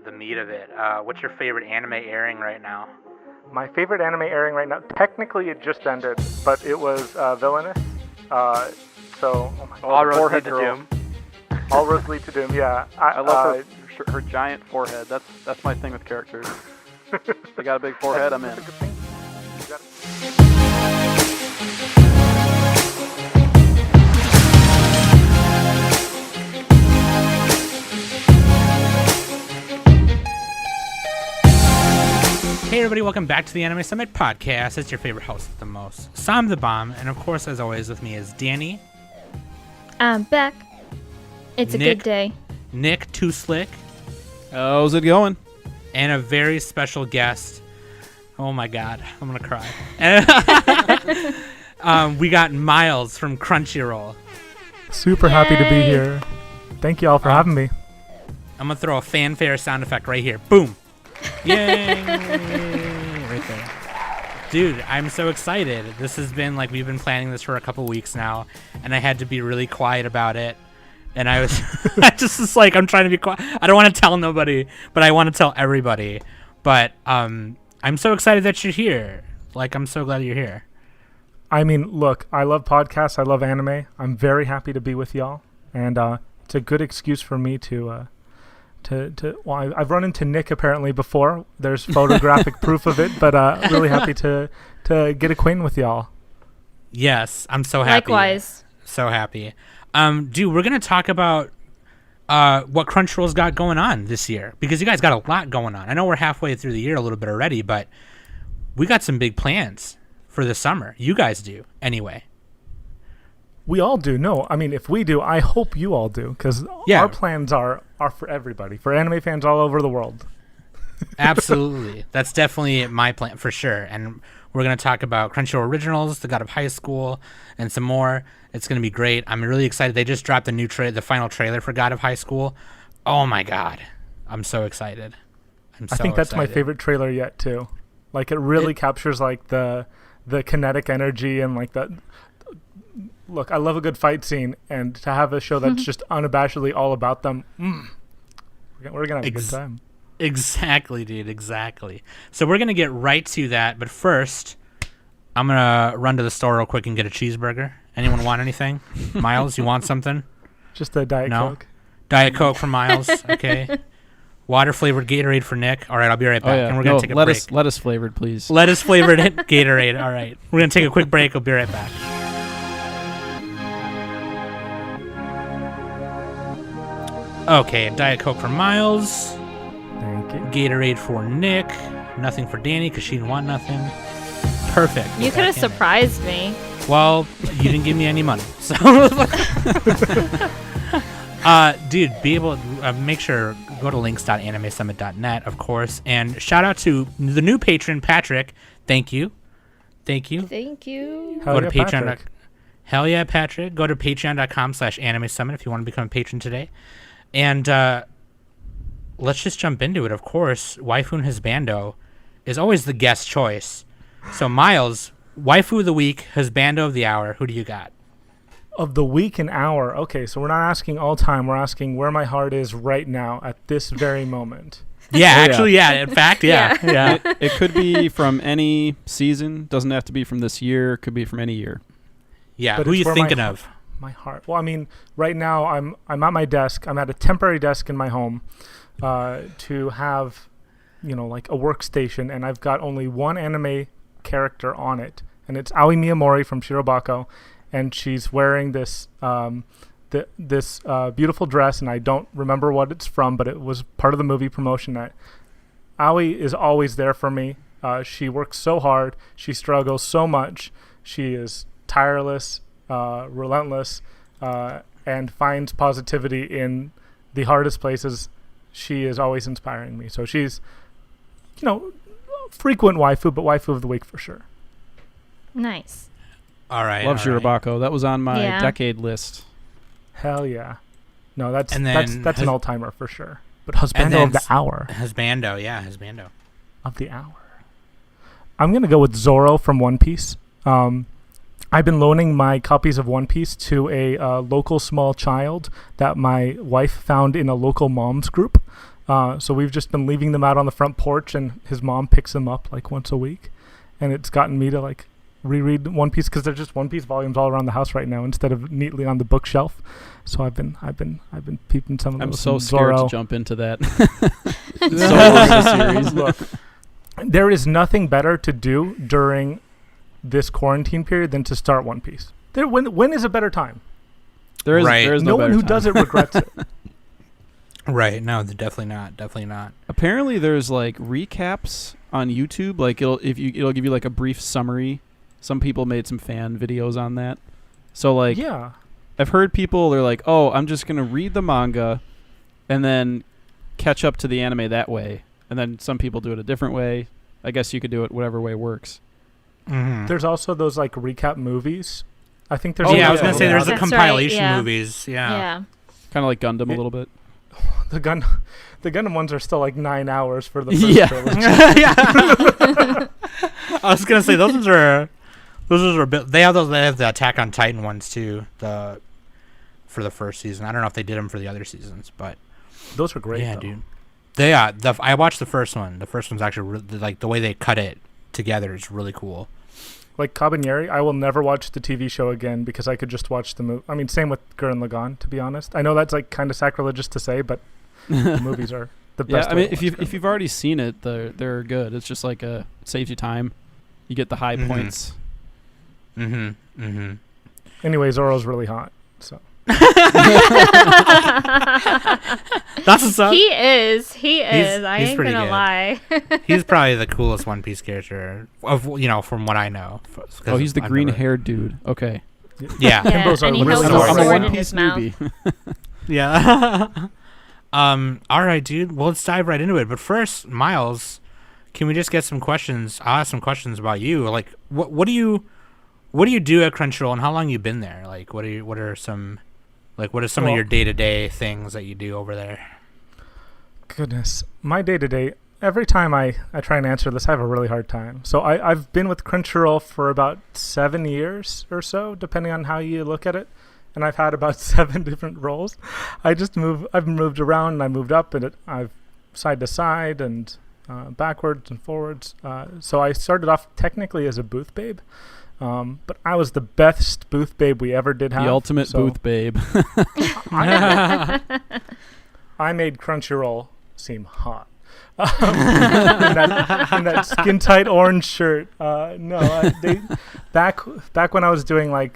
the meat of it. What's your favorite anime airing right now? My favorite anime airing right now, technically it just ended, but it was Villainous. Oh my God. All roads lead to girl. Doom. All roads lead to Doom, yeah. I love her giant forehead. That's my thing with characters. They got a big forehead, I'm in. Hey everybody, welcome back to the Anime Summit Podcast. It's your favorite host with the most, Sam the Bomb, and of course, as always, with me is Danny. I'm back. It's Nick, a good day. Nick Too Slick. How's it going? And a very special guest. Oh my God, I'm gonna cry. We got Miles from Crunchyroll. Super happy to be here. Thank you all for having me. I'm gonna throw a fanfare sound effect right here. Boom. Yay! Right there. Dude, I'm so excited. This has been we've been planning this for a couple weeks now, and I had to be really quiet about it. And I was I'm trying to be quiet. I don't want to tell nobody, but I want to tell everybody. But I'm so excited that you're here. I'm so glad you're here. I mean, look, I love podcasts. I love anime. I'm very happy to be with y'all. And it's a good excuse for me I've run into Nick apparently before. There's photographic proof of it, but really happy to get acquainted with y'all. Yes, I'm so happy. Likewise. So happy. Dude, we're gonna talk about what Crunchyroll's got going on this year, because you guys got a lot going on. I know we're halfway through the year a little bit already, but we got some big plans for the summer. You guys do, anyway. We all do. No, I mean, if we do, I hope you all do, because our plans are for everybody, for anime fans all over the world. Absolutely. That's definitely my plan for sure. And we're going to talk about Crunchyroll Originals, The God of High School, and some more. It's going to be great. I'm really excited. They just dropped the final trailer for God of High School. Oh my God. I'm so excited. I think that's my favorite trailer yet too. It really captures the kinetic energy and that. Look, I love a good fight scene, and to have a show that's just unabashedly all about them, we're going to have a good time. Exactly, dude, exactly. So we're going to get right to that, but first, I'm going to run to the store real quick and get a cheeseburger. Anyone want anything? Miles, you want something? Just a Diet Coke. Diet Coke for Miles, okay. Water-flavored Gatorade for Nick. All right, I'll be right back, and we're going to take a break. Lettuce-flavored, please. Lettuce-flavored Gatorade, all right. We're going to take a quick break. I'll be right back. Okay, Diet Coke for Miles. Thank you. Gatorade for Nick. Nothing for Danny because she didn't want nothing. Perfect. You could have surprised me. Well, you didn't give me any money. So, dude, be able to make sure, go to links.animesummit.net, of course. And shout out to the new patron, Patrick. Thank you. Thank you. Thank you. Hell go to yeah, Patreon. Patrick. Hell yeah, Patrick. Go to patreon.com/animesummit if you want to become a patron today. And let's just jump into it. Of course, Waifu Husbando is always the guest choice. So, Miles, Waifu of the Week, Husbando of the Hour, who do you got? Of the week and hour. Okay, so we're not asking all time. We're asking where my heart is right now at this very moment. Yeah, actually, yeah. In fact, yeah. It could be from any season. Doesn't have to be from this year. Could be from any year. Yeah, But who are it's you where thinking of? My heart. Well, I mean, right now I'm at my desk. I'm at a temporary desk in my home to have, a workstation, and I've got only one anime character on it, and it's Aoi Miyamori from Shirobako, and she's wearing this this beautiful dress, and I don't remember what it's from, but it was part of the movie promotion. That Aoi is always there for me. She works so hard. She struggles so much. She is tireless, relentless, and finds positivity in the hardest places. She is always inspiring me. So she's, frequent waifu, but waifu of the week for sure. Nice. All right. Love Shirobako. That was on my Yeah. decade list. Hell yeah. No, that's And that's then an all-timer for sure. But Husbando of the hour. Husbando, yeah, Husbando. Of the hour. I'm going to go with Zoro from One Piece. I've been loaning my copies of One Piece to a local small child that my wife found in a local moms group. So we've just been leaving them out on the front porch, and his mom picks them up like once a week, and it's gotten me to like reread One Piece because there's just One Piece volumes all around the house right now instead of neatly on the bookshelf. So I've been peeping some of those. I'm so from scared Zoro. to jump into that Zoro series. Look, there is nothing better to do during this quarantine period than to start One Piece. When is a better time? There is No one better who time. does it regrets it. Right. No, definitely not. Definitely not. Apparently, there's like recaps on YouTube. Like it'll give you like a brief summary. Some people made some fan videos on that. So like, Yeah. I've heard people, they're like, oh, I'm just gonna read the manga, and then catch up to the anime that way. And then some people do it a different way. I guess you could do it whatever way works. Mm-hmm. There's also those like recap movies. I think there's. Oh, yeah, a I was gonna say there's That's the right, compilation yeah. movies. Yeah. Yeah. Kind of like Gundam a little bit. the Gundam ones are still like 9 hours for the first Yeah. trilogy. Yeah. I was gonna say those are a bit. They have the Attack on Titan ones too. For the first season. I don't know if they did them for the other seasons, but Those are great. yeah, though. dude. I watched the first one. The first one's actually like the way they cut it together is really cool. Like Kabanyeri, I will never watch the TV show again because I could just watch the movie. I mean, same with Gurren Lagann, to be honest. I know that's like kind of sacrilegious to say, but the movies are the Yeah, best. I way mean, to if watch you've already seen it, they're good. It's just like it saves you time. You get the high Mhm. points. Mm-hmm. Mm-hmm. Anyway, Zoro's really hot. So That's what's up. He is. I he's ain't pretty gonna good. lie. He's probably the coolest One Piece character from what I know. Oh, he's the green-haired dude. Okay. Yeah. Yeah, Himbos are and he really holds a hard. I'm a sword One in Piece his mouth. newbie. Yeah. All right, dude. Well, let's dive right into it. But first, Miles, can we just get some questions? I'll ask some questions about you. Like, what do you do at Crunchyroll, and how long you been there? Like, what are some of your day-to-day things that you do over there? Goodness, my day-to-day, every time I try and answer this, I have a really hard time. So I've been with Crunchyroll for about 7 years or so, depending on how you look at it. And I've had about 7 different roles. I've moved around, and I moved up, and I've side to side and backwards and forwards. So I started off technically as a booth babe. But I was the best booth babe we ever did have. The ultimate so booth babe. I made Crunchyroll seem hot. In that skin tight orange shirt. Back when I was doing I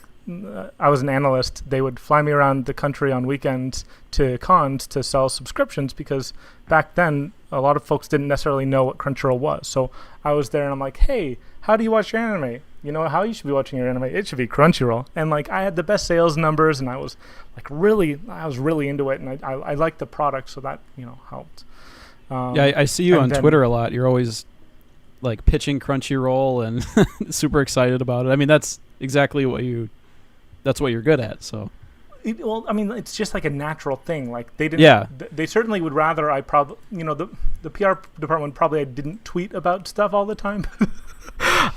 was an analyst, they would fly me around the country on weekends to cons to sell subscriptions because back then a lot of folks didn't necessarily know what Crunchyroll was. So I was there and I'm like, hey, how do you watch your anime? You know how you should be watching your anime? It should be Crunchyroll. And I had the best sales numbers, and I was really into it, and I liked the product, so that helped. Yeah, I see you on Twitter a lot. You're always pitching Crunchyroll and super excited about it. I mean, that's exactly what you're good at. So. Well, I mean, it's just like a natural thing. They didn't. Yeah. They certainly would rather I probably, the PR department probably I didn't tweet about stuff all the time.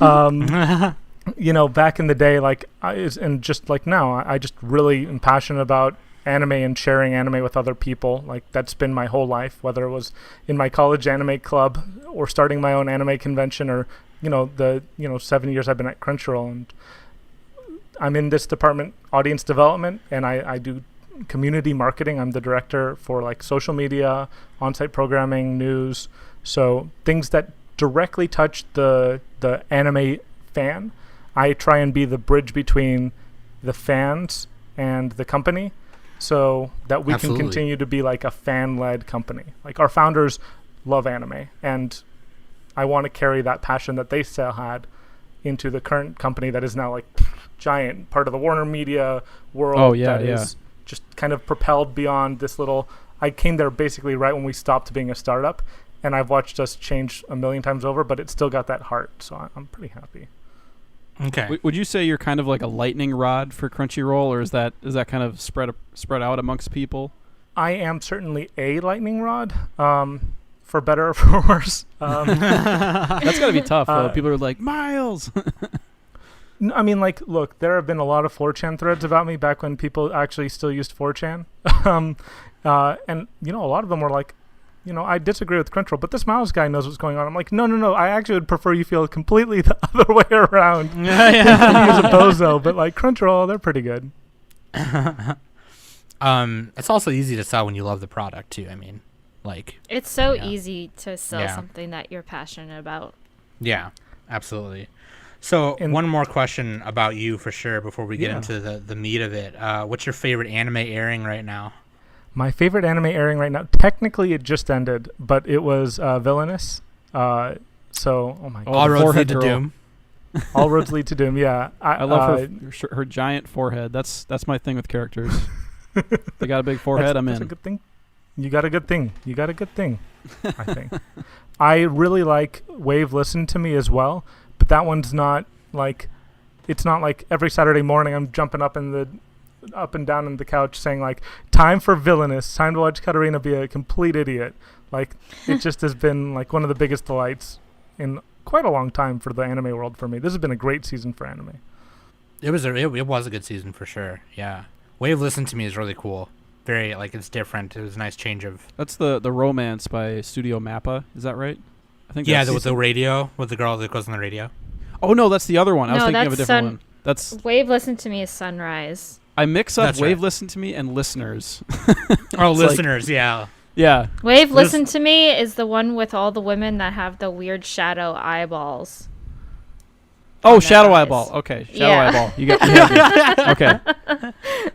Back in the day, and just like now, I just really am passionate about anime and sharing anime with other people. That's been my whole life, whether it was in my college anime club or starting my own anime convention, or the 7 years I've been at Crunchyroll, and I'm in this department, audience development, and I do community marketing. I'm the director for social media, on-site programming, news, so things that directly touch the anime fan. I try and be the bridge between the fans and the company, so that we Absolutely. can continue to be a fan-led company. Our founders love anime, and I want to carry that passion that they still had into the current company that is now giant part of the Warner Media world. Oh, yeah, that is just kind of propelled beyond this little. I came there basically right when we stopped being a startup, and I've watched us change a million times over, but it still got that heart, so I'm pretty happy. Okay. Would you say you're kind of like a lightning rod for Crunchyroll, or is that kind of spread out amongst people? I am certainly a lightning rod, for better or for worse. That's got to be tough, though. People are like, Miles! I mean, look, there have been a lot of 4chan threads about me back when people actually still used 4chan. And, a lot of them were I disagree with Crunchyroll, but this mouse guy knows what's going on. I'm like, no. I actually would prefer you feel completely the other way around. He's a bozo, but like Crunchyroll, they're pretty good. It's also easy to sell when you love the product too. I mean, like It's so easy to sell something that you're passionate about. Yeah, absolutely. So And- one more question about you for sure before we get into the meat of it. What's your favorite anime airing right now? My favorite anime airing right now, technically it just ended, but it was Villainous. Oh my god. Oh, All the roads forehead lead to girl. Doom. All roads lead to doom. Yeah, I love her giant forehead. That's my thing with characters. They got a big forehead. That's a good thing. You got a good thing. I think. I really like Wave Listen to Me as well, but that one's not like, it's not like every Saturday morning I'm jumping up and down on the couch saying like, time for Villainous, time to watch Katarina be a complete idiot. Like, it just has been like one of the biggest delights in quite a long time for the anime world for me. This has been a great season for anime. It was a good season for sure. Yeah, Wave Listen to Me is really cool. Very it's different. It was a nice change of. That's the romance by Studio Mappa. Is that right? I think. Yeah, that's with the radio, with the girl that goes on the radio. Oh no, that's the other one. I was No, thinking of a that's different one. That's Wave Listen to Me is Sunrise. I mix up That's Wave right. Listen to Me and Listeners. Oh, It's listeners, yeah. Yeah. Wave This- Listen to Me is the one with all the women that have the weird shadow eyeballs. Oh, their Shadow eyes. Eyeball. Okay, Shadow Yeah. Eyeball. You got okay.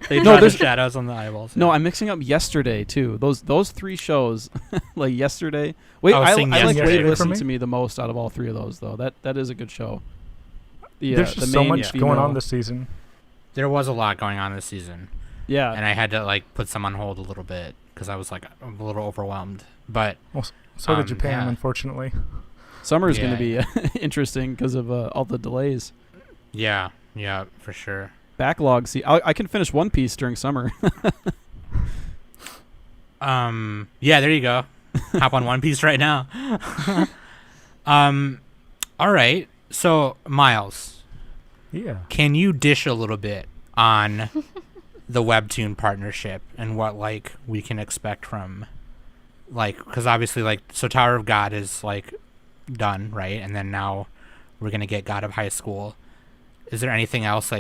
They No, draw the there's- shadows on the eyeballs. No, I'm mixing up Yesterday too. Those three shows, like Yesterday. Wait, Oh, I Sing like Yesterday. Wave Listen For me? to Me the most out of all three of those, though. That is a good show. There's the just so main much going female- on this season. There was a lot going on this season, Yeah, and I had to put some on hold a little bit because I was a little overwhelmed. But So did Japan, yeah. unfortunately. summer's Yeah, going to be interesting because of all the delays. yeah, for sure. Backlog. See, I can finish One Piece during summer. Yeah, there you go. Hop on One Piece right now. All right. So, Miles, Yeah. can you dish a little bit on the Webtoon partnership and what we can expect from because obviously so Tower of God is done, right? And then now we're going to get God of High School. Is there anything else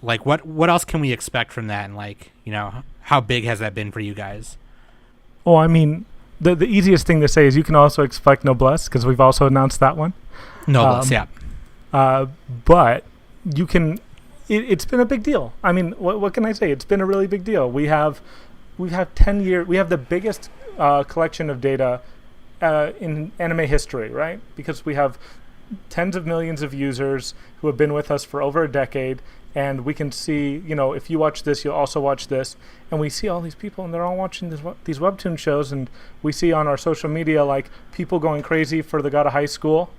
what else can we expect from that, and how big has that been for you guys? Well, I mean, the easiest thing to say is you can also expect Noblesse because we've also announced that one. Noblesse, yeah. But you can. It's been a big deal. I mean, what can I say? It's been a really big deal. We have 10 years. We have the biggest collection of data in anime history, right? Because we have tens of millions of users who have been with us for over a decade, and we can see, if you watch this, you'll also watch this, and we see all these people, and they're all watching these Webtoon shows, and we see on our social media people going crazy for the God of High School,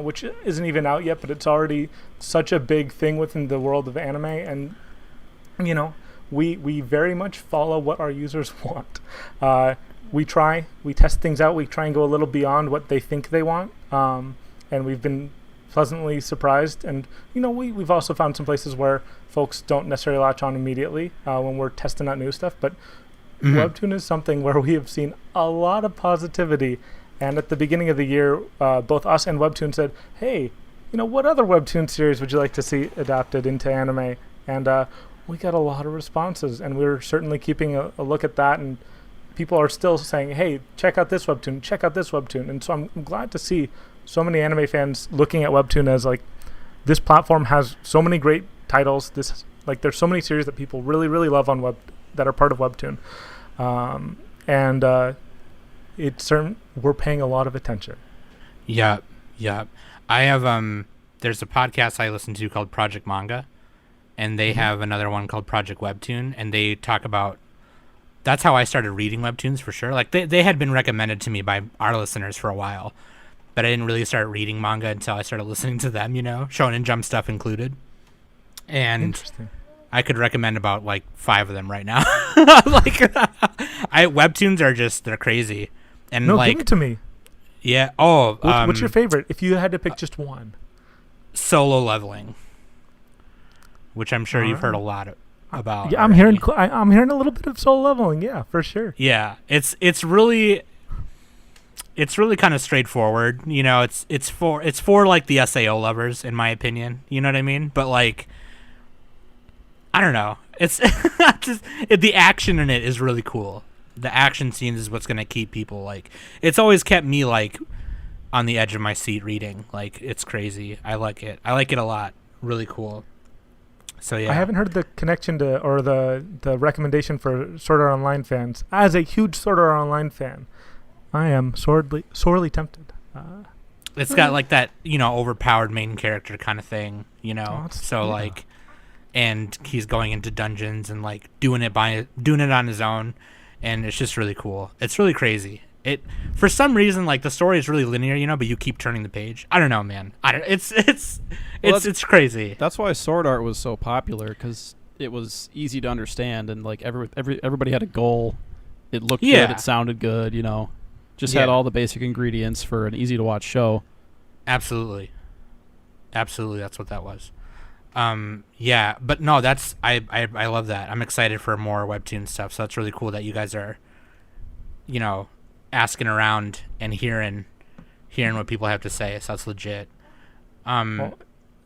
which isn't even out yet, but it's already such a big thing within the world of anime, and we very much follow what our users want. We test things out, we try and go a little beyond what they think they want, and we've been pleasantly surprised. And we've also found some places where folks don't necessarily latch on immediately when we're testing out new stuff, but Webtoon is something where we have seen a lot of positivity. And at the beginning of the year, both us and Webtoon said, hey, what other Webtoon series would you like to see adapted into anime? And we got a lot of responses, and we're certainly keeping a look at that, and people are still saying, hey, check out this Webtoon. And so I'm glad to see so many anime fans looking at Webtoon as this platform has so many great titles. There's so many series that people really, really love on that are part of Webtoon. It's certain we're paying a lot of attention. Yeah. I have there's a podcast I listen to called Project Manga, and they have another one called Project Webtoon, and they talk about. That's how I started reading Webtoons for sure. They had been recommended to me by our listeners for a while, but I didn't really start reading manga until I started listening to them. Shonen Jump stuff included, and Interesting. I could recommend about 5 of them right now. Webtoons are they're crazy, and No, give it to me. yeah. What's your favorite? If you had to pick just one. Solo Leveling, which I'm sure you've heard a Alright. lot about. Yeah, I'm already. hearing a little bit of Soul Leveling. Yeah, for sure. Yeah, it's really it's really kind of straightforward. You know, it's for like the SAO lovers, in my opinion. You know what I mean? But like, I don't know. It's the action in it is really cool. The action scenes is what's gonna keep people like. It's always kept me like on the edge of my seat reading. Like, it's crazy. I like it. I like it a lot. Really cool. So yeah. I haven't heard the connection to or the recommendation for Sword Art Online fans. As a huge Sword Art Online fan, I am sorely tempted. It's got like that, you know, overpowered main character kind of thing, you know. So yeah. like, and he's going into dungeons and like doing it on his own, and it's just really cool. It's really crazy. It for some reason like the story is really linear, you know, but you keep turning the page. I don't know, man. It's crazy. That's why Sword Art was so popular, because it was easy to understand, and like everybody had a goal. It looked good. It sounded good. You know, just had all the basic ingredients for an easy to watch show. Absolutely, that's what that was. Yeah, but no, that's I love that. I'm excited for more Webtoon stuff. So that's really cool that you guys are, you know, asking around and hearing what people have to say. So that's legit. Well,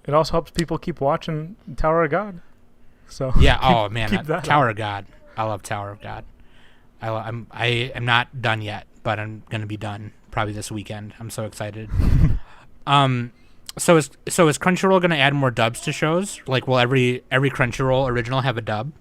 it also helps people keep watching Tower of God. So yeah. Oh man, Tower up. of God. I love Tower of God. I am not done yet, but I'm gonna be done probably this weekend. I'm so excited. So is Crunchyroll gonna add more dubs to shows? Like, will every Crunchyroll original have a dub?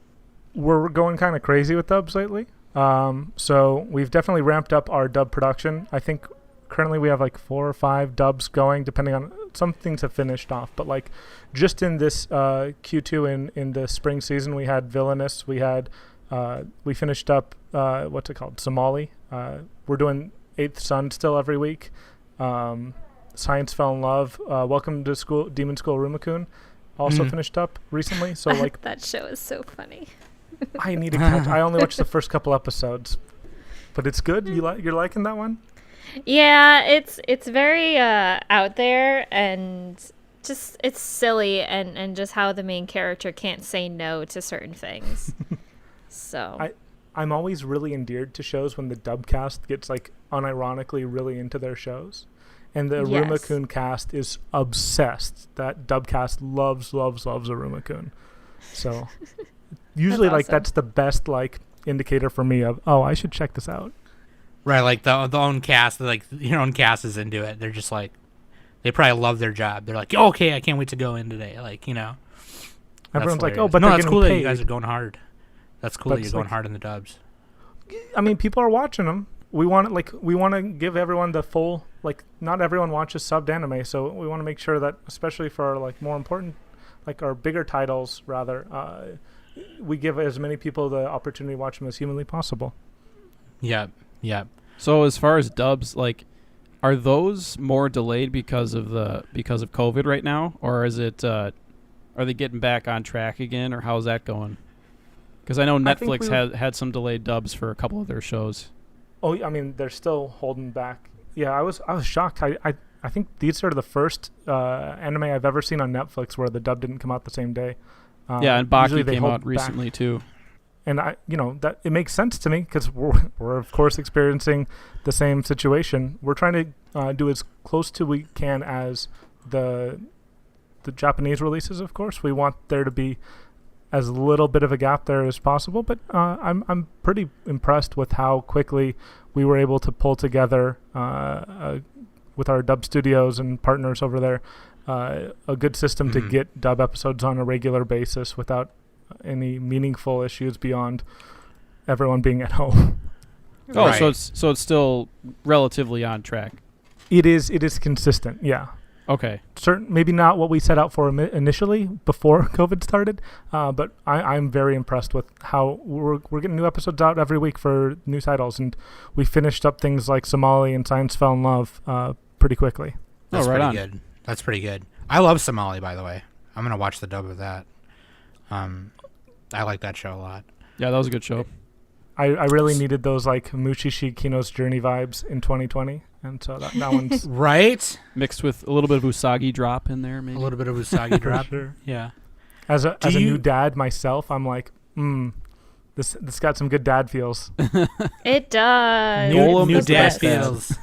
We're going kind of crazy with dubs lately. So we've definitely ramped up our dub production. I think currently we have like 4 or 5 dubs going, depending on, some things have finished off, but like just in this Q2 in the spring season, we had Villainous, we finished up what's it called, Somali. We're doing Eighth Sun still every week. Science Fell in Love, Welcome to School, Demon School Rumakun, also finished up recently. So like that show is so funny. I need to catch. I only watched the first couple episodes, but it's good. You're liking that one? Yeah, it's very out there, and just it's silly, and just how the main character can't say no to certain things. So I'm always really endeared to shows when the dub cast gets like unironically really into their shows. And the Aruma-kun cast is obsessed. That dub cast loves Aruma-kun. So usually that's like awesome. that's the best like indicator for me of, oh, I should check this out. Right, like the own cast, like your own cast is into it. They're just like, they probably love their job. They're like, oh, okay, I can't wait to go in today. Like, you know, Everyone's like, hilarious. oh, but no, they're that's getting cool paid. that you guys are going hard. That's cool But that you're it's going like- hard in the dubs. I mean, people are watching them. We want to give everyone the full, like, not everyone watches subbed anime, so we want to make sure that, especially for our, like, more important, like our bigger titles rather, we give as many people the opportunity to watch them as humanly possible. Yeah. So as far as dubs, like, are those more delayed because of COVID right now, or is it are they getting back on track again, or how's that going? Because I know Netflix had some delayed dubs for a couple of their shows. Oh, I mean, they're still holding back. Yeah, I was shocked. I think these are the first anime I've ever seen on Netflix where the dub didn't come out the same day. Yeah, and usually Baki they came hold out recently back. too. And that it makes sense to me because we're of course experiencing the same situation. We're trying to do as close to we can as the Japanese releases. Of course, we want there to be as little bit of a gap there as possible. But I'm pretty impressed with how quickly we were able to pull together with our dub studios and partners over there a good system to get dub episodes on a regular basis without any meaningful issues beyond everyone being at home. Oh, Right. so it's still relatively on track. It is consistent, yeah. Okay. Maybe not what we set out for initially before COVID started, but I'm very impressed with how we're getting new episodes out every week for new titles, and we finished up things like Somali and Science Fell in Love pretty quickly. That's right pretty on. good. That's pretty good. I love Somali, by the way. I'm gonna watch the dub of that. I like that show a lot. Yeah, that was a good show. I really needed those like Mushishi Kino's Journey vibes in 2020, and so that one's Right? Mixed with a little bit of Usagi drop in there, maybe. A little bit of Usagi drop. sure. Yeah. As a Do you- new dad myself, I'm like, This got some good dad feels. It does. Golem New is the dad best dad. feels.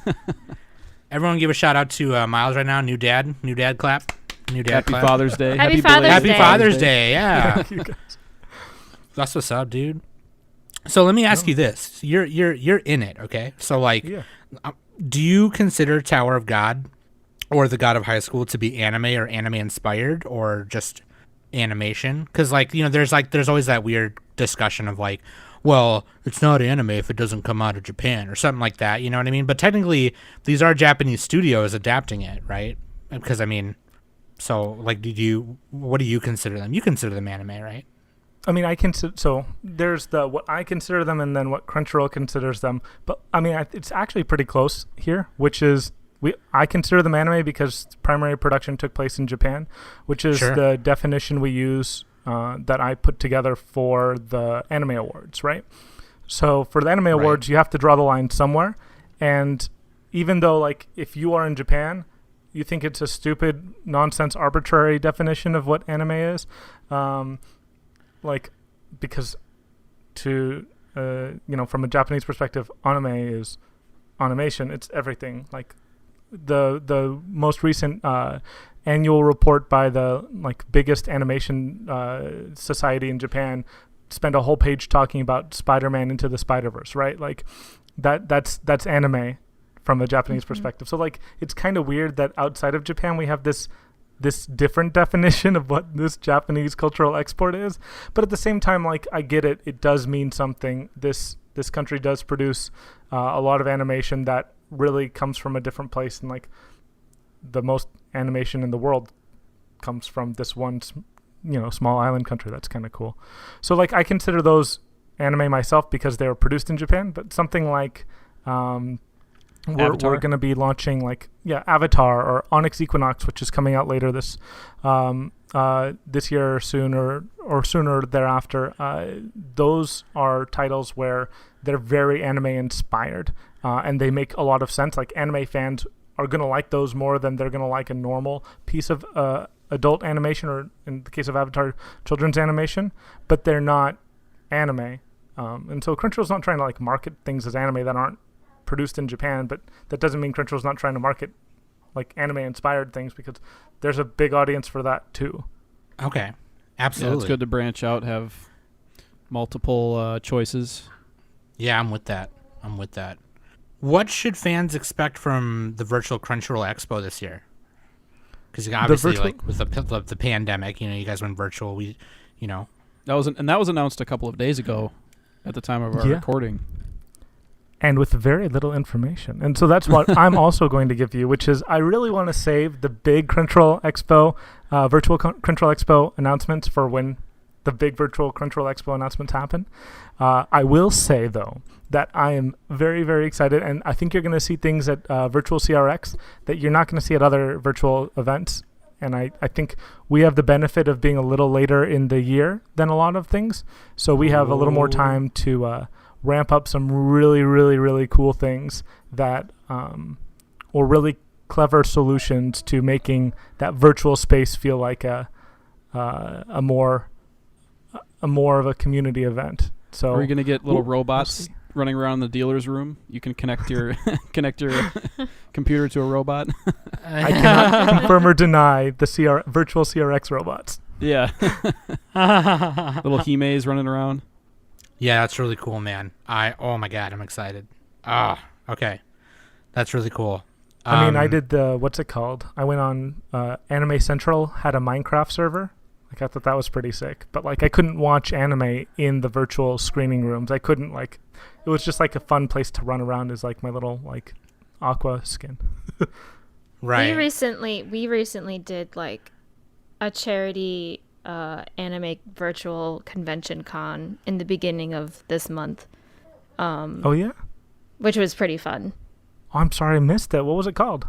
Everyone give a shout out to Miles right now. New dad clap. New dad Happy clap. Father's Day. Happy belated Father's Happy Day. Father's Day. Yeah, Thank you, guys. that's what's up, dude. So let me ask you this: you're in it, okay? So like, Yeah. do you consider Tower of God or the God of High School to be anime or anime inspired or just animation? Because like there's always that weird discussion of like, well, it's not anime if it doesn't come out of Japan or something like that. You know what I mean? But technically, these are Japanese studios adapting it, right? Because I mean, so like, what do you consider them? You consider them anime, right? I mean, I consider so there's what I consider them, and then what Crunchyroll considers them. But I mean, it's actually pretty close here, which is I consider them anime because primary production took place in Japan, which is Sure. the definition we use that I put together for the anime awards, right? So for the anime awards, you have to draw the line somewhere, and even though like if you are in Japan, you think it's a stupid, nonsense, arbitrary definition of what anime is. Like, because from a Japanese perspective, anime is animation. It's everything. Like the most recent annual report by the biggest animation society in Japan spent a whole page talking about Spider-Man Into the Spider-Verse, right? Like that's anime from a Japanese perspective. So like it's kind of weird that outside of Japan we have this different definition of what this Japanese cultural export is, but at the same time, like I get it. It does mean something. This country does produce a lot of animation that really comes from a different place, and like the most animation in the world comes from this one, small island country. That's kind of cool. So like I consider those anime myself because they were produced in Japan. But something like we're going to be launching Avatar or Onyx Equinox, which is coming out later this year or sooner thereafter. Those are titles where they're very anime inspired, and they make a lot of sense. Like anime fans are going to like those more than they're going to like a normal piece of adult animation, or in the case of Avatar, children's animation, but they're not anime. And so Crunchyroll's not trying to market things as anime that aren't produced in Japan, but that doesn't mean Crunchyroll's not trying to market anime inspired things, because there's a big audience for that too. Okay, absolutely. Yeah, it's good to branch out, have multiple choices. Yeah, I'm with that. What should fans expect from the Virtual Crunchyroll Expo this year? Because obviously, with the pandemic, you guys went virtual. That was announced a couple of days ago, at the time of our recording. And with very little information. And so that's what I'm also going to give you, which is I really want to save the big Crunchyroll Expo, Virtual Crunchyroll Expo announcements for when the big Virtual Crunchyroll Expo announcements happen. I will say, though, that I am very, very excited, and I think you're going to see things at Virtual CRX that you're not going to see at other virtual events. And I think we have the benefit of being a little later in the year than a lot of things. So we have a little more time to ramp up some really, really, really cool things that or really clever solutions to making that virtual space feel like a more of a community event. So are you going to get little robots running around the dealer's room? You can connect your computer to a robot. I cannot confirm or deny the virtual CRX robots. Yeah. Little Hime's running around. Yeah, that's really cool, man. Oh my god, I'm excited. Okay. That's really cool. I mean, I did what's it called? I went on Anime Central, had a Minecraft server. I thought that was pretty sick. But I couldn't watch anime in the virtual screening rooms. I couldn't it was just a fun place to run around as my little aqua skin. Right. We recently did a charity anime virtual convention con in the beginning of this month. Oh yeah? Which was pretty fun. Oh, I'm sorry I missed it. What was it called?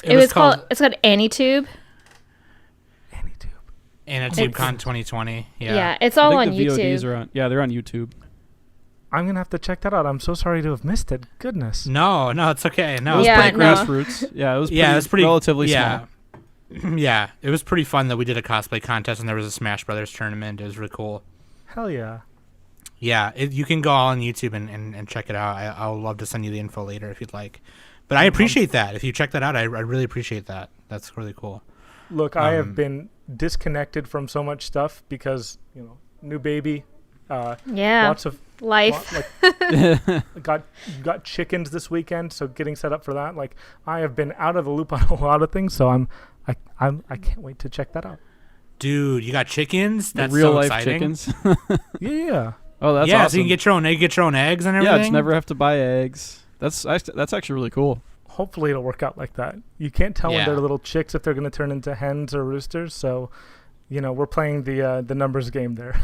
It's called AnyTube. AnyTubeCon 2020. Yeah. Yeah, it's all on the YouTube. VODs are on. Yeah, they're on YouTube. I'm gonna have to check that out. I'm so sorry to have missed it. Goodness. No, it's okay. No, It was Yeah, pretty no. grassroots. Yeah, it was pretty relatively small. Yeah, it was pretty fun that we did a cosplay contest and there was a Smash Brothers tournament. It was really cool. Hell yeah. Yeah, you can go all on YouTube and check it out. I'll love to send you the info later if you'd like. But I appreciate that. If you check that out, I really appreciate that. That's really cool. Look, I have been disconnected from so much stuff because, new baby. Lots of life. Got chickens this weekend, so getting set up for that. Like, I have been out of the loop on a lot of things, so I can't wait to check that out. Dude, you got chickens? That's real so life exciting. Chickens. Yeah. Oh, that's yeah. awesome. So you can get your own eggs and everything. Yeah, just never have to buy eggs. That's actually really cool. Hopefully it'll work out like that. You can't tell when they're little chicks if they're going to turn into hens or roosters. So, we're playing the numbers game there.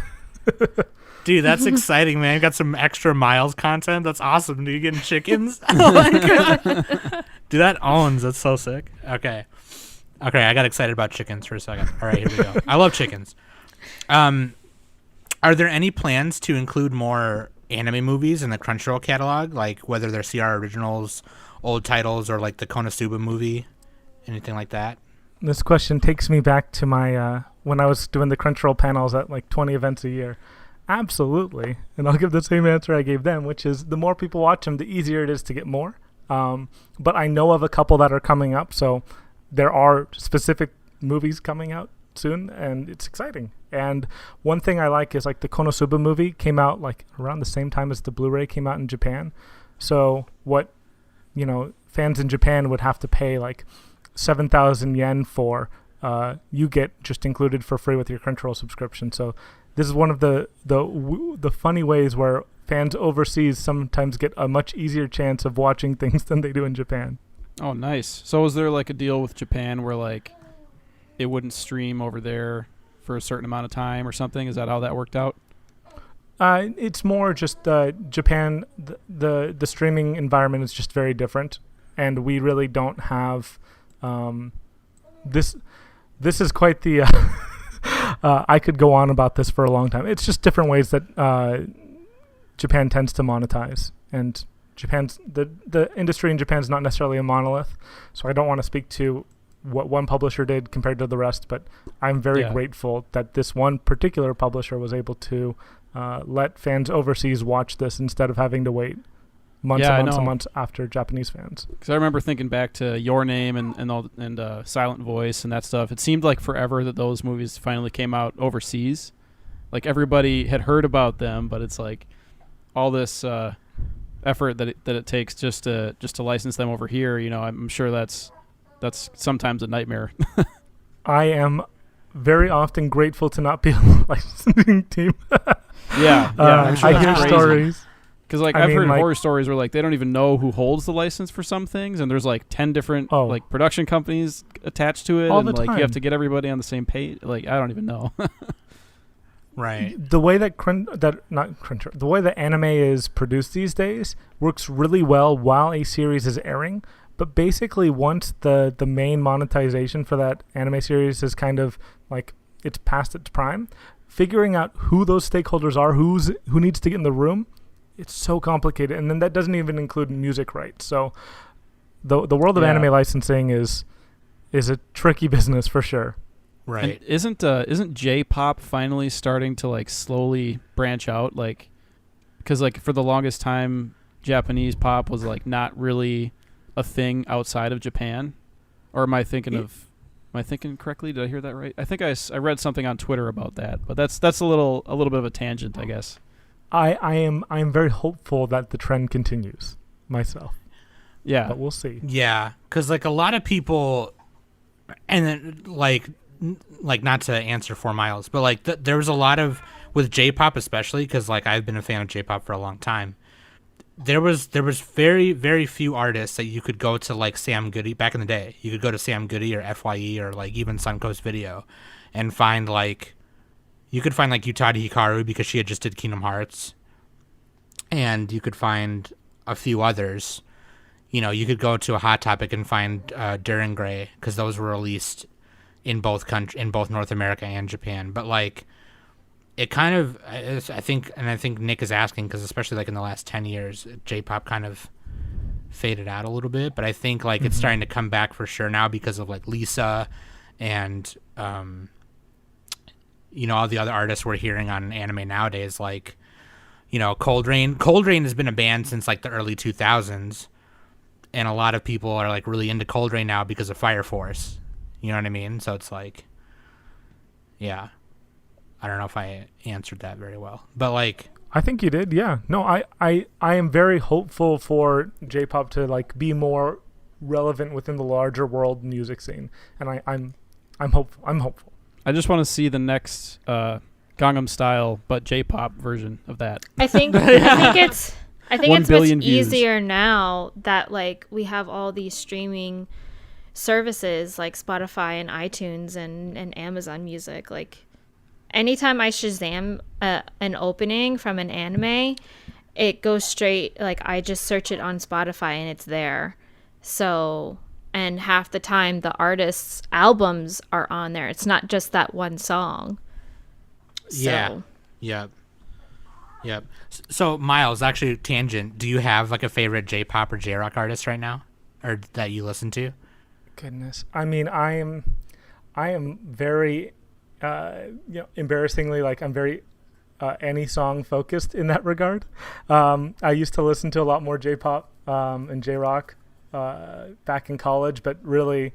Dude, that's exciting, man. You got some extra Miles content. That's awesome. Dude, you getting chickens? Oh my god. Dude, that owns. That's so sick. Okay, I got excited about chickens for a second. All right, here we go. I love chickens. Are there any plans to include more anime movies in the Crunchyroll catalog, like whether they're CR originals, old titles, or like the Konosuba movie, anything like that? This question takes me back to my when I was doing the Crunchyroll panels at like 20 events a year. Absolutely. And I'll give the same answer I gave them, which is the more people watch them, the easier it is to get more. But I know of a couple that are coming up, so there are specific movies coming out soon, and it's exciting. And one thing I like is like the Konosuba movie came out like around the same time as the Blu-ray came out in Japan. So what, fans in Japan would have to pay like 7,000 yen for, you get just included for free with your Crunchyroll subscription. So this is one of the funny ways where fans overseas sometimes get a much easier chance of watching things than they do in Japan. Oh, nice. So was there like a deal with Japan where like it wouldn't stream over there for a certain amount of time or something? Is that how that worked out? It's more just Japan. The streaming environment is just very different, and we really don't have this. This is quite the. I could go on about this for a long time. It's just different ways that Japan tends to monetize, and the industry in Japan is not necessarily a monolith. So I don't want to speak to what one publisher did compared to the rest, but I'm very grateful that this one particular publisher was able to let fans overseas watch this instead of having to wait months and months after Japanese fans. Because I remember thinking back to Your Name and Silent Voice and that stuff. It seemed like forever that those movies finally came out overseas. Like everybody had heard about them, but it's like all this effort that it takes just to license them over here. I'm sure that's sometimes a nightmare. I am very often grateful to not be on the licensing team. I'm sure I hear stories. Because I've heard horror stories where like they don't even know who holds the license for some things, and there's like 10 different like production companies attached to it, all and the like time. you have to get everybody on the same page. Like I don't even know. Right. The way that the way that anime is produced these days works really well while a series is airing. But basically, once the main monetization for that anime series is kind of like it's past its prime, figuring out who those stakeholders are, who needs to get in the room, it's so complicated. And then that doesn't even include music rights. So the world of anime licensing is a tricky business for sure. Right. And isn't J-pop finally starting to like slowly branch out? Like, because like for the longest time, Japanese pop was like not really a thing outside of Japan. Or am I thinking correctly? Did I hear that right? I think I read something on Twitter about that, but that's a little bit of a tangent, I guess. I am very hopeful that the trend continues myself. Yeah, but we'll see. Yeah, because like a lot of people, and then like not to answer 4 Miles, but like there was a lot of with J-pop especially because like I've been a fan of J-pop for a long time. There was very, very few artists that you could go to like Sam Goody back in the day. You could go to Sam Goody or FYE or like even Suncoast Video and find like you could find like Utadi Hikaru because she had just did Kingdom Hearts, and you could find a few others. You could go to a Hot Topic and find Duran Gray because those were released in both North America and Japan. But like it kind of, I think Nick is asking because especially like in the last 10 years, J-pop kind of faded out a little bit. But I think like it's starting to come back for sure now because of like Lisa and all the other artists we're hearing on anime nowadays, like Cold Rain. Cold Rain has been a band since like the early 2000s, and a lot of people are like really into Cold Rain now because of Fire Force. You know what I mean? So it's like, yeah. I don't know if I answered that very well, but like, I think you did. Yeah. No, I am very hopeful for J-pop to like be more relevant within the larger world music scene, and I'm hopeful. I'm hopeful. I just want to see the next Gangnam Style but J-pop version of that. I think it's 1 much billion views. easier now that like we have all these streaming services like Spotify and iTunes and Amazon Music. Like anytime I Shazam an opening from an anime, it goes straight, like I just search it on Spotify and it's there. So, and half the time the artists' albums are on there. It's not just that one song. yeah. Yep. So Miles, actually tangent, do you have like a favorite J-pop or J-rock artist right now, or that you listen to? Goodness. I mean, I am very embarrassingly, like I'm very any song focused in that regard. I used to listen to a lot more J-pop and J-rock back in college, but really,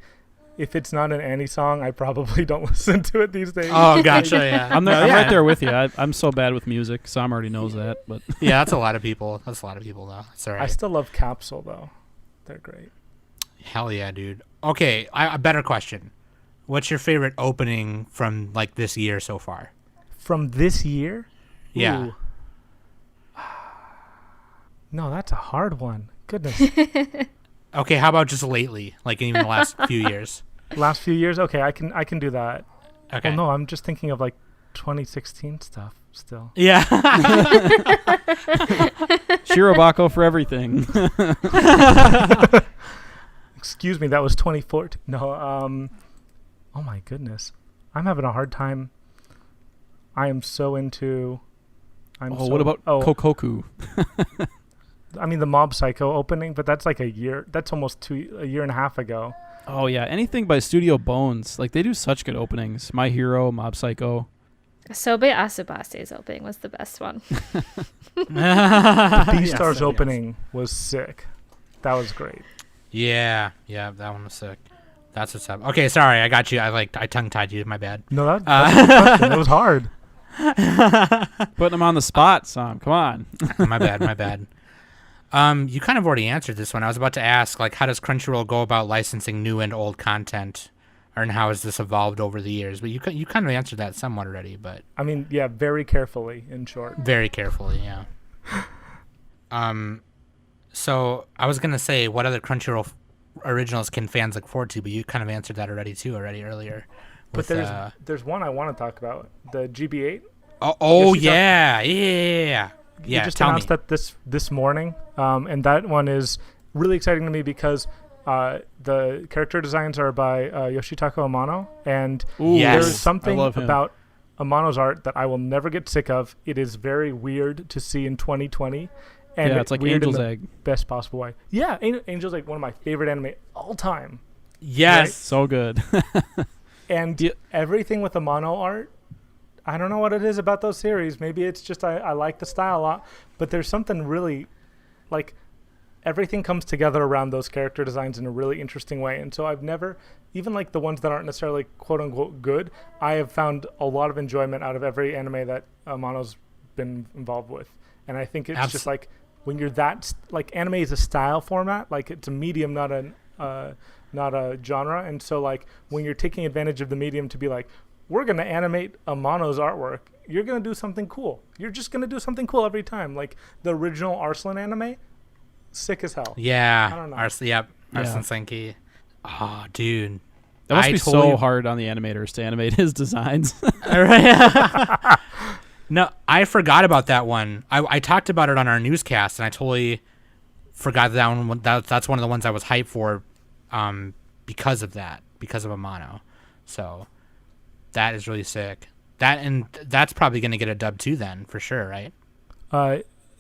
if it's not an Annie song, I probably don't listen to it these days. Oh, gotcha. Yeah, I'm right there with you. I'm so bad with music. Sam already knows that, but yeah, that's a lot of people. That's a lot of people, though. It's all right. I still love Capsule though; they're great. Hell yeah, dude. Okay, a better question. What's your favorite opening from like this year so far? From this year? Yeah. Ooh. No, that's a hard one. Goodness. Okay, how about just lately, like even the last few years? Last few years? Okay, I can do that. Okay. Oh no, I'm just thinking of like 2016 stuff still. Yeah. Shirobako for everything. Excuse me, that was 2014. No, oh my goodness. I'm having a hard time. I am so into... What about Kokoku? I mean, the Mob Psycho opening, but that's like a year. That's almost a year and a half ago. Oh, yeah. Anything by Studio Bones. Like, they do such good openings. My Hero, Mob Psycho. Sobe Asubase's opening was the best one. The Beastars opening was sick. That was great. Yeah, that one was sick. That's what's up. Okay, sorry, I got you. I tongue-tied you. My bad. No, that's a good question. It was hard. Putting them on the spot, Sam. Come on. My bad. You kind of already answered this one. I was about to ask, like, how does Crunchyroll go about licensing new and old content, and how has this evolved over the years? But you kind of answered that somewhat already. But I mean, yeah, very carefully. In short, very carefully, yeah. So I was gonna say, what other Crunchyroll originals can fans look forward to? But you kind of answered that earlier. But there's one I want to talk about. The GB8. Oh yeah. You just announced that this morning, and that one is really exciting to me because the character designs are by Yoshitaka Amano, and there's something about Amano's art that I will never get sick of. It is very weird to see in 2020, and it's like weird Angel's in the Egg. best possible way. Yeah, Angel's Egg, one of my favorite anime all time. Yes, right? So good. And everything with Amano art, I don't know what it is about those series. Maybe it's just I like the style a lot, but there's something really, like, everything comes together around those character designs in a really interesting way. And so I've never, even like the ones that aren't necessarily quote unquote good, I have found a lot of enjoyment out of every anime that Amano's been involved with. And I think it's just like when you're like anime is a style format, like it's a medium, not a genre. And so like when you're taking advantage of the medium to be like, we're going to animate Amano's artwork, you're going to do something cool. You're just going to do something cool every time. Like the original Arslan anime, sick as hell. Yeah. I don't know. Arslan Senki. Oh, dude. That must be so hard on the animators to animate his designs. No, I forgot about that one. I talked about it on our newscast, and I totally forgot that one. That's one of the ones I was hyped for because of Amano. So that is really sick. That's probably going to get a dub too then, for sure, right?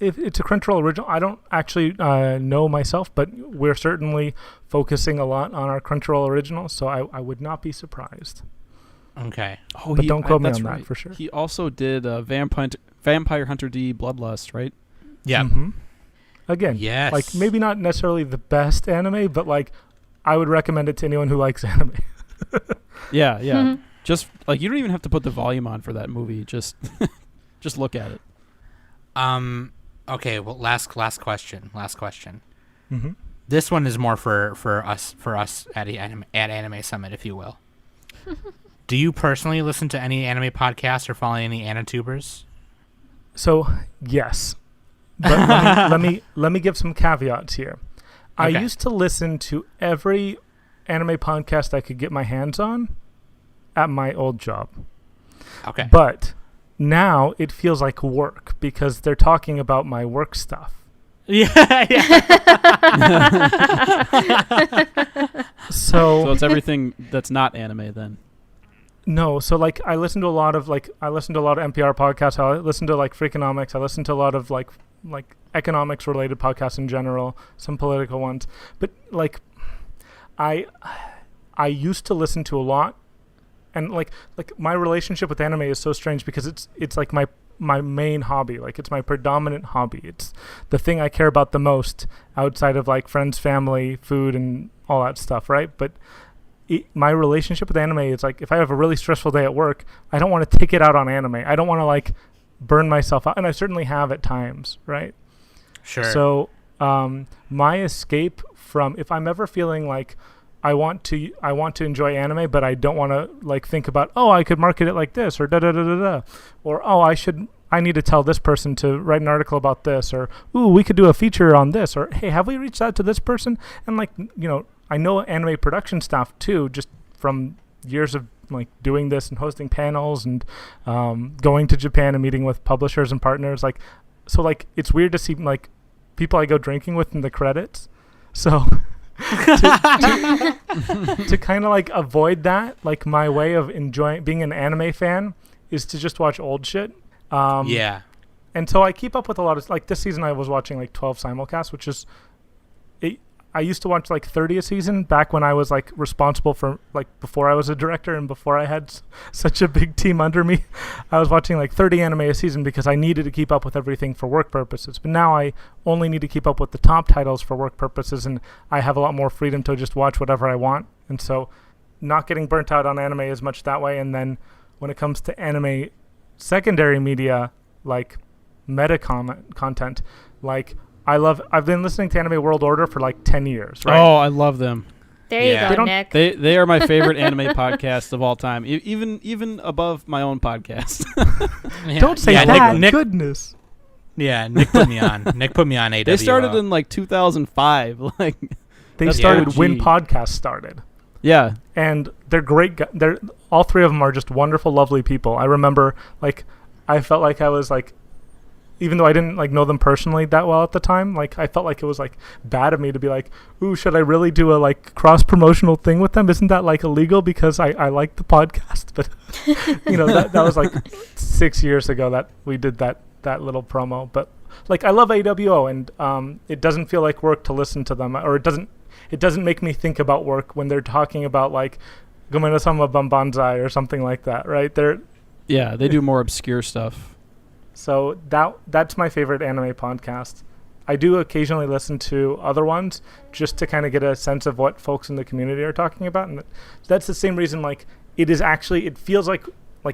If it's a Crunchyroll original, I don't actually know myself, but we're certainly focusing a lot on our Crunchyroll originals, so I would not be surprised. Okay. Oh, but don't quote me on that for sure. He also did Vampire Hunter D Bloodlust, right? Yeah. Mhm. Again, Yes. like maybe not necessarily the best anime, but like I would recommend it to anyone who likes anime. Yeah. Just like you don't even have to put the volume on for that movie. Just just look at it. Okay. Well, last question. Mhm. This one is more for us at Anime Summit, if you will. Do you personally listen to any anime podcasts or follow any Anitubers? So yes, but let me give some caveats here. I Okay. used to listen to every anime podcast I could get my hands on at my old job, Okay. but now it feels like work because they're talking about my work stuff. Yeah. So it's everything that's not anime then. No, so like I listen to a lot of NPR podcasts. I listen to like Freakonomics. I listen to a lot of like economics related podcasts in general, some political ones. But like I used to listen to a lot, and like my relationship with anime is so strange because it's like my main hobby. Like it's my predominant hobby. It's the thing I care about the most outside of like friends, family, food, and all that stuff, right? But my relationship with anime is like if I have a really stressful day at work, I don't want to take it out on anime. I don't want to like burn myself out, and I certainly have at times, right? Sure. So my escape from, if I'm ever feeling like I want to enjoy anime, but I don't want to like think about, oh, I could market it like this, or da da da da da, or oh, I need to tell this person to write an article about this, or ooh, we could do a feature on this, or hey, have we reached out to this person? And like, you know, I know anime production staff too, just from years of like doing this and hosting panels and going to Japan and meeting with publishers and partners. Like, so like it's weird to see like people I go drinking with in the credits. So to kind of like avoid that, like my way of enjoying being an anime fan is to just watch old shit. Yeah. And so I keep up with a lot of, like this season I was watching like 12 simulcasts, which is, I used to watch like 30 a season back when I was like responsible for like before I was a director and before I had such a big team under me. I was watching like 30 anime a season because I needed to keep up with everything for work purposes. But now I only need to keep up with the top titles for work purposes, and I have a lot more freedom to just watch whatever I want. And so not getting burnt out on anime as much that way. And then when it comes to anime secondary media, like meta content, like I've been listening to Anime World Order for like 10 years, right? Oh, I love them. There Yeah. you They go, don't- Nick. They are my favorite anime podcast of all time, even above my own podcast. Yeah. Don't say Yeah, that. Nick, Goodness. yeah, Nick put me on. Nick put me on AWO. They started in like 2005. Like, They That's started OG. when podcasts started. yeah, And they're great. They're all three of them are just wonderful, lovely people. I remember, like, I felt like I was like, even though I didn't like know them personally that well at the time, like I felt like it was like bad of me to be like, ooh, should I really do a like cross promotional thing with them? Isn't that like illegal because I like the podcast? But you know, that was like 6 years ago that we did that little promo. But like I love AWO, and it doesn't feel like work to listen to them, or it doesn't make me think about work when they're talking about like Gomena-sama Bambanzai or something like that, right? they do more obscure stuff. So that's my favorite anime podcast. I do occasionally listen to other ones just to kind of get a sense of what folks in the community are talking about, and that's the same reason like it feels like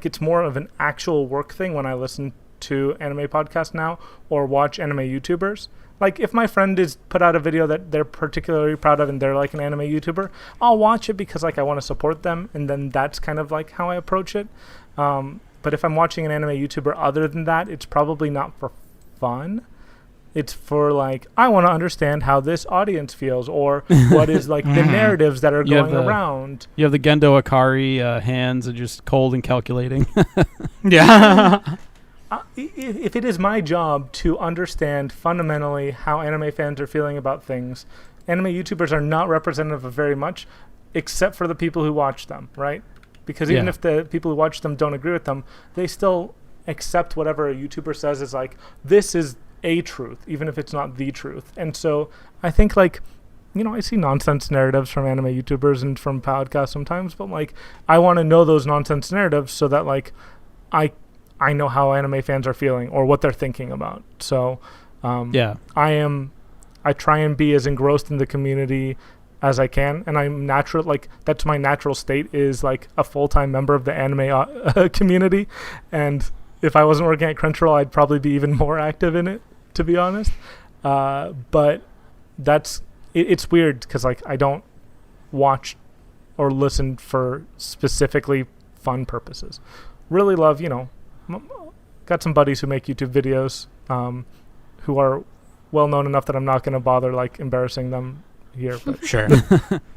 it's more of an actual work thing when I listen to anime podcasts now or watch anime YouTubers. Like if my friend is put out a video that they're particularly proud of and they're like an anime YouTuber, I'll watch it because like I want to support them, and then that's kind of like how I approach it. But if I'm watching an anime YouTuber other than that, it's probably not for fun. It's for like, I want to understand how this audience feels, or what is like the narratives that are You have going around. You have the Gendo Akari hands are just cold and calculating. Yeah. If it is my job to understand fundamentally how anime fans are feeling about things, anime YouTubers are not representative of very much, except for the people who watch them, right? Because even if the people who watch them don't agree with them, they still accept whatever a YouTuber says is like, this is a truth, even if it's not the truth. And so I think like, you know, I see nonsense narratives from anime YouTubers and from podcasts sometimes, but like I want to know those nonsense narratives so that like I I know how anime fans are feeling or what they're thinking about. So Yeah. I try and be as engrossed in the community as I can, and I'm natural, like that's my natural state, is like a full-time member of the anime community. And if I wasn't working at Crunchyroll, I'd probably be even more active in it, to be honest. But it's weird because like I don't watch or listen for specifically fun purposes. Really love, got some buddies who make YouTube videos who are well known enough that I'm not going to bother like embarrassing them here. But Sure.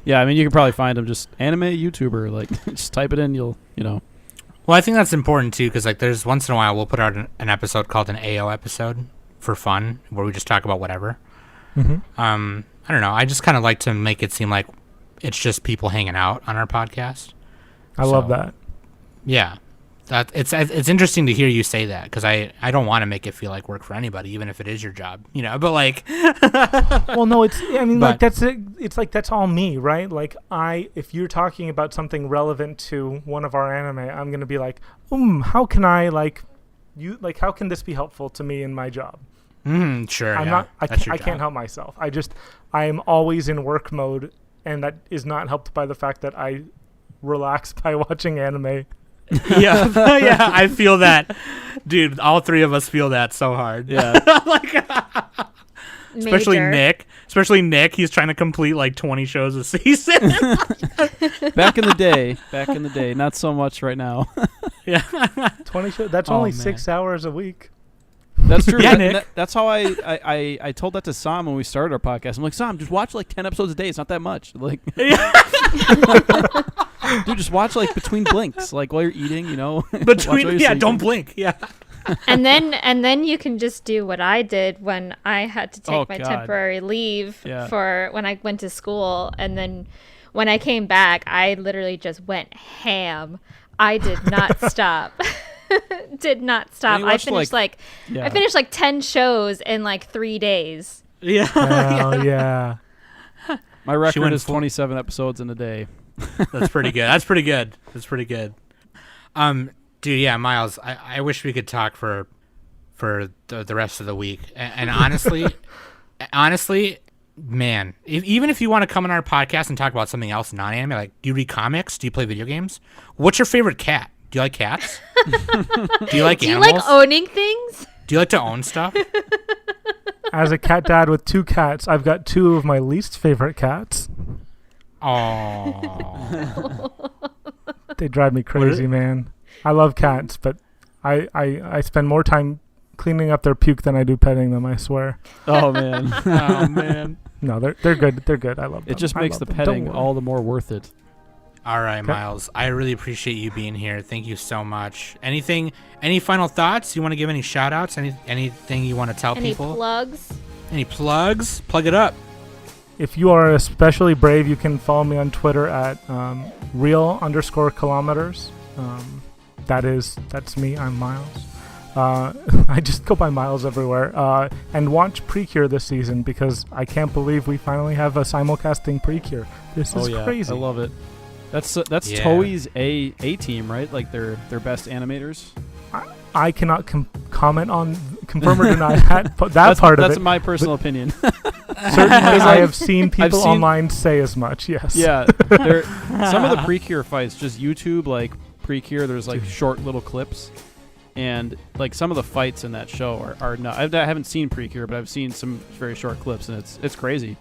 Yeah, I mean, you can probably find them just anime YouTuber. Like, just type it in, you'll. Well, I think that's important too, because like there's once in a while we'll put out an episode called an AO episode for fun, where we just talk about whatever. Mm-hmm. I don't know. I just kind of like to make it seem like it's just people hanging out on our podcast. I love that. Yeah. It's interesting to hear you say that, because I don't want to make it feel like work for anybody, even if it is your job, but like Well, no, like that's it. It's like that's all me, right? Like if you're talking about something relevant to one of our anime, I'm gonna be like, how can I how can this be helpful to me in my job? Sure. I can't help myself. I am always in work mode, and that is not helped by the fact that I relax by watching anime. Yeah. Yeah, I feel that, dude. All three of us feel that so hard. Yeah. Like, especially Nick. He's trying to complete like 20 shows a season. Back in the day, not so much right now. Yeah. 20 shows. That's only 6 hours a week. That's true. Yeah, Nick. That's how I told that to Sam when we started our podcast. I'm like, Sam, just watch like 10 episodes a day. It's not that much. Like, dude, just watch like between blinks, like while you're eating. Don't blink. Yeah. And then you can just do what I did when I had to take my temporary leave for when I went to school, and then when I came back, I literally just went ham. I did not stop. Did not stop. I finished I finished like 10 shows in like 3 days. Yeah. Oh, yeah. My record is 27 episodes in a day. That's pretty good. Dude, yeah, Miles, I wish we could talk for the rest of the week. And honestly, man, even if you want to come on our podcast and talk about something else non-anime, like, do you read comics? Do you play video games? What's your favorite cat? Do you like cats? Do you like animals? Do you like owning things? Do you like to own stuff? As a cat dad with 2 cats, I've got 2 of my least favorite cats. Oh. They drive me crazy, man. I love cats, but I spend more time cleaning up their puke than I do petting them, I swear. Oh, man. Oh, man. No, they're good. They're good. I love them. It just makes the petting all the more worth it. All right, Miles. I really appreciate you being here. Thank you so much. Any final thoughts? You want to give any shout outs? Anything you want to tell people? Any plugs? Any plugs? Plug it up. If you are especially brave, you can follow me on Twitter at real_kilometers. That's me. I'm Miles. I just go by Miles everywhere. And watch Precure this season, because I can't believe we finally have a simulcasting Precure. This is crazy. I love it. That's Toei's A team, right? Like their best animators. I cannot confirm or deny that part of it. That's my personal opinion. Certainly, I have seen people online say as much. Yes. Yeah. Some of the Precure fights, just YouTube like Precure. There's like short little clips, and like some of the fights in that show are not. I haven't seen Precure, but I've seen some very short clips, and it's crazy.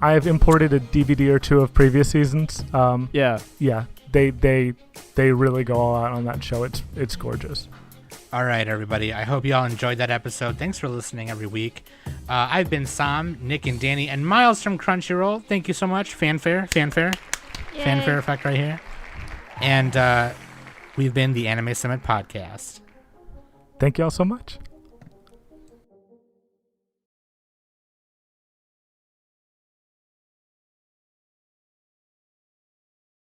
I have imported a DVD or 2 of previous seasons. Yeah. They really go all out on that show. It's gorgeous. All right, everybody. I hope you all enjoyed that episode. Thanks for listening every week. I've been Sam, Nick, and Danny, and Miles from Crunchyroll. Thank you so much. Fanfare effect right here. And we've been the Anime Summit Podcast. Thank you all so much.